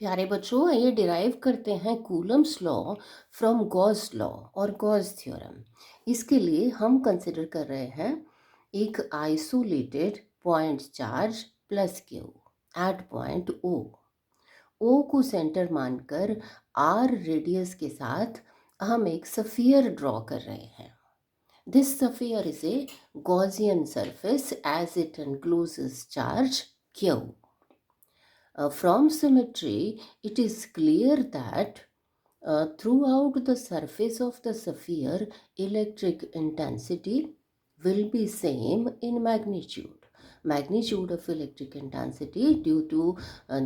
प्यारे बच्चों, ये डिराइव करते हैं Coulomb's law from Gauss law और गॉस थ्योरम। इसके लिए हम कंसिडर कर रहे हैं एक isolated point charge plus q at point O को सेंटर मानकर आर रेडियस के साथ हम एक सफियर ड्रॉ कर रहे हैं। This sphere is a Gaussian surface as it encloses charge q. From symmetry, it is clear that throughout the surface of the sphere, electric intensity will be same in magnitude. Magnitude of electric intensity due to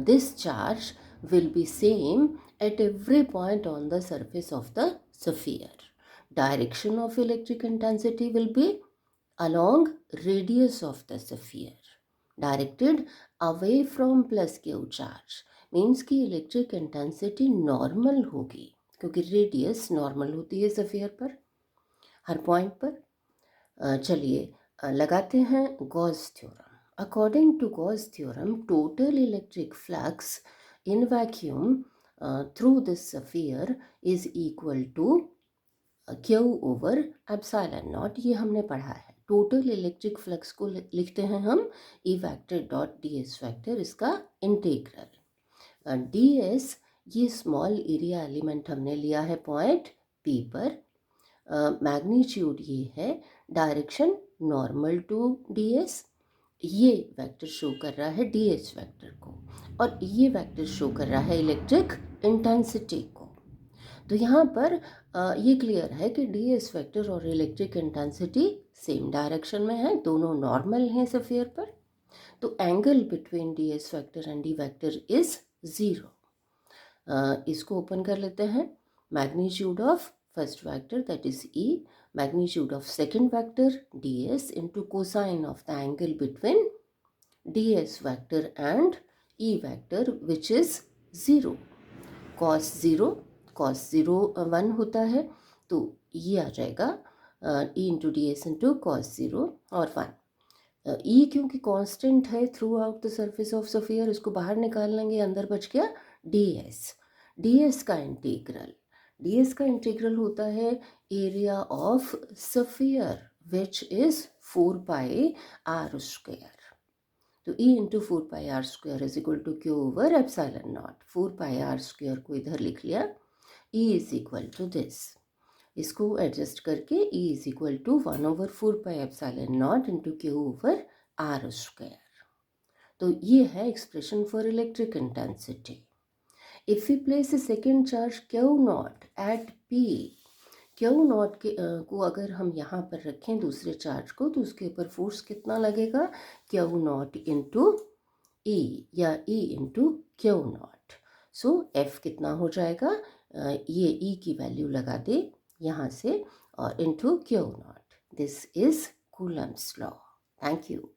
this charge will be same at every point on the surface of the sphere. Direction of electric intensity will be along radius of the sphere, directed away from plus q charge. Means कि electric intensity normal होगी क्योंकि radius normal होती है sphere पर हर point पर। चलिए लगाते हैं Gauss theorem. According to Gauss theorem, total electric flux in vacuum through this sphere is equal to q over epsilon naught. ये हमने पढ़ा है। टोटल इलेक्ट्रिक फ्लक्स को लिखते हैं हम E vector dot d s vector, इसका इंटीग्रल। डी एस ये स्मॉल एरिया एलिमेंट हमने लिया है पॉइंट पी पर। मैग्नीट्यूड ये है, direction normal to d s. ये वेक्टर शो कर रहा है डी एस वेक्टर को और ये वेक्टर शो कर रहा है इलेक्ट्रिक इंटेंसिटी को। तो यहाँ पर ये क्लियर है कि डी एस वेक्टर और इलेक्ट्रिक इंटेंसिटी सेम डायरेक्शन में है, दोनों नॉर्मल हैं स्फीयर पर। तो angle between D s vector and D vector is 0। इसको ओपन कर लेते हैं। Magnitude of first vector that is E, magnitude of second vector D s into cosine of the angle between D s vector and E vector which is 0। Cos 0 1 होता है, तो ये आ जाएगा E into d s into cos 0 और 1। E क्योंकि constant है throughout the surface of sphere, इसको बाहर निकाल लेंगे, अंदर बच गया डी एस। डी एस का इंटीग्रल होता है area of sphere which is 4 pi r square. तो E into 4 pi r square is equal to q over epsilon naught. 4 pi r square को इधर लिख लिया, E is equal to this. इसको adjust करके E is equal to 1 over 4 pi epsilon naught into q over r square. तो ये है expression for electric intensity. If we place a second charge q naught at P, q naught के को अगर हम यहाँ पर रखें दूसरे चार्ज को, तो उसके ऊपर फोर्स कितना लगेगा, क्यू नॉट इंटू ई या E into Q not. So F कितना हो जाएगा, ये ई की वैल्यू लगा दे यहाँ से और into Q not. This is Coulomb's law. Thank you.